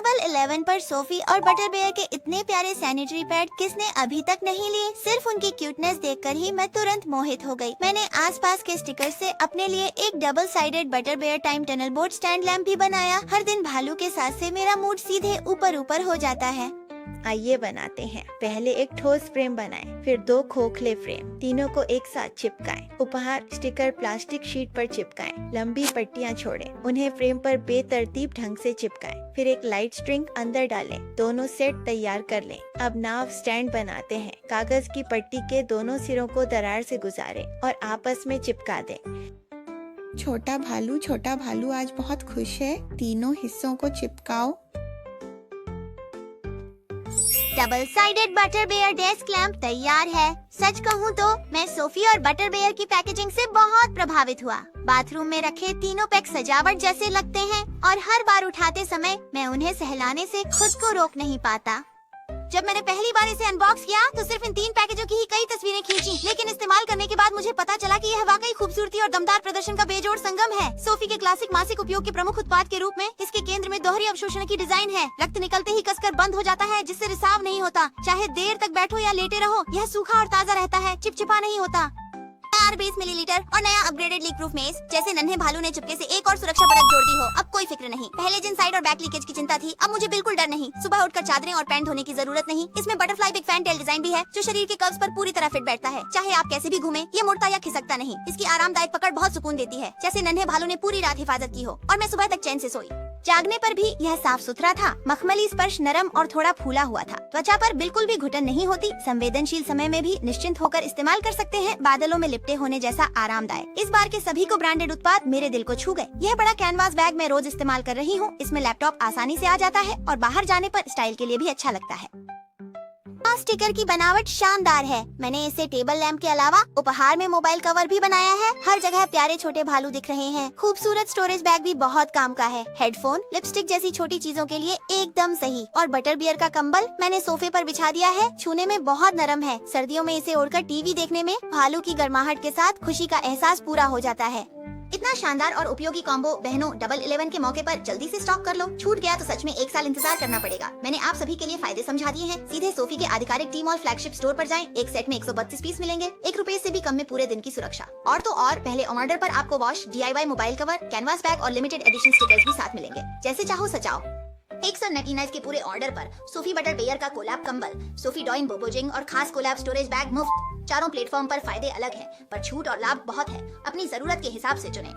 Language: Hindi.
डबल 11 पर सोफी और बटर बेयर के इतने प्यारे सैनिटरी पैड किसने अभी तक नहीं लिए। सिर्फ उनकी क्यूटनेस देखकर ही मैं तुरंत मोहित हो गई। मैंने आसपास के स्टिकर से अपने लिए एक double sided butter bear time tunnel board stand lamp भी बनाया। हर दिन भालू के साथ से मेरा मूड सीधे ऊपर ऊपर हो जाता है। आइए बनाते हैं। पहले एक ठोस फ्रेम बनाएं, फिर 2 खोखले फ्रेम, तीनों को एक साथ चिपकाएं। उपहार स्टिकर प्लास्टिक शीट पर चिपकाएं। लंबी पट्टियां छोड़ें, उन्हें फ्रेम पर बेतरतीब ढंग से चिपकाएं। फिर एक लाइट स्ट्रिंग अंदर डालें। दोनों सेट तैयार कर लें। अब नाव स्टैंड बनाते हैं। कागज की पट्टी के दोनों सिरों को दरार से गुजारें और आपस में चिपका दें। छोटा भालू आज बहुत खुश है। तीनों हिस्सों को चिपकाओ। Double sided butter bear desk lamp तैयार है। सच कहूँ तो मैं सोफी और बटर बेयर की पैकेजिंग से बहुत प्रभावित हुआ। बाथरूम में रखे तीनों पैक सजावट जैसे लगते हैं और हर बार उठाते समय मैं उन्हें सहलाने से खुद को रोक नहीं पाता। जब मैंने पहली बार इसे अनबॉक्स किया तो सिर्फ इन 3 पैकेजों की ही कई तस्वीरें खींची, लेकिन इस्तेमाल करने के बाद मुझे पता चला कि यह वाकई खूबसूरती और दमदार प्रदर्शन का बेजोड़ संगम है। सोफी के क्लासिक मासिक उपयोग के प्रमुख उत्पाद के रूप में इसके केंद्र में दोहरी अवशोषण की डिजाइन है। रक्त निकलते ही कसकर बंद हो जाता है, जिससे रिसाव नहीं होता। चाहे देर तक बैठो या लेटे रहो, यह सूखा और ताज़ा रहता है, चिपचिपा नहीं होता। 20 मिलीलीटर और नया अपग्रेडेड लीक प्रूफ मेज। जैसे नन्हे भालू ने चुपके से एक और सुरक्षा परत जोड़ दी हो, अब कोई फिक्र नहीं। पहले जिन साइड और बैक लीकेज की चिंता थी, अब मुझे बिल्कुल डर नहीं। सुबह उठकर चादरें और पैंट धोने की जरूरत नहीं। इसमें butterfly big fan tail design भी है, जो शरीर के कर्व्स पर पूरी तरह फिट बैठता है। चाहे आप कैसे भी घूमें, ये मुड़ता या खिसकता नहीं। इसकी आरामदायक पकड़ बहुत सुकून देती है, जैसे नन्हे भालू ने पूरी रात हिफाजत की हो और मैं सुबह तक चैन से सोई। जागने पर भी यह साफ सुथरा था। मखमली स्पर्श नरम और थोड़ा फूला हुआ था। त्वचा पर बिल्कुल भी घुटन नहीं होती। संवेदनशील समय में भी निश्चिंत होकर इस्तेमाल कर सकते हैं। बादलों में लिपटे होने जैसा आरामदायक। इस बार के सभी को ब्रांडेड उत्पाद मेरे दिल को छू गए। यह बड़ा कैनवास बैग मैं रोज इस्तेमाल कर रही हूँ। इसमें लैपटॉप आसानी से आ जाता है और बाहर जाने पर स्टाइल के लिए भी अच्छा लगता है। स्टिकर की बनावट शानदार है। मैंने इसे टेबल लैंप के अलावा उपहार में मोबाइल कवर भी बनाया है। हर जगह प्यारे छोटे भालू दिख रहे हैं। खूबसूरत स्टोरेज बैग भी बहुत काम का है। हेडफोन, लिपस्टिक जैसी छोटी चीजों के लिए एकदम सही। और बटर बियर का कंबल मैंने सोफे पर बिछा दिया है। छूने में बहुत नरम है। सर्दियों में इसे ओढ़कर टीवी देखने में भालू की गर्माहट के साथ खुशी का एहसास पूरा हो जाता है। इतना शानदार और उपयोगी कॉम्बो बहनों डबल 11 के मौके पर जल्दी से स्टॉक कर लो। छूट गया तो सच में 1 साल इंतजार करना पड़ेगा। मैंने आप सभी के लिए फायदे समझा दिए हैं। सीधे सोफी के आधिकारिक टी मॉल फ्लैगशिप स्टोर पर जाएं। एक सेट में 132 पीस मिलेंगे। ₹1 से भी कम में पूरे दिन की सुरक्षा। और तो और पहले ऑर्डर पर आपको wash, DIY mobile cover, canvas bag और लिमिटेड एडिशन स्टिकर्स भी साथ मिलेंगे। जैसे चाहो सजाओ। 199 के पूरे ऑर्डर पर सोफी बटर बेयर का कोलैब कंबल, सोफी डॉइन बोबोजिंग और खास कोलैब स्टोरेज बैग मुफ्त। चारों प्लेटफॉर्म पर फायदे अलग हैं, पर छूट और लाभ बहुत है। अपनी जरूरत के हिसाब से चुनें।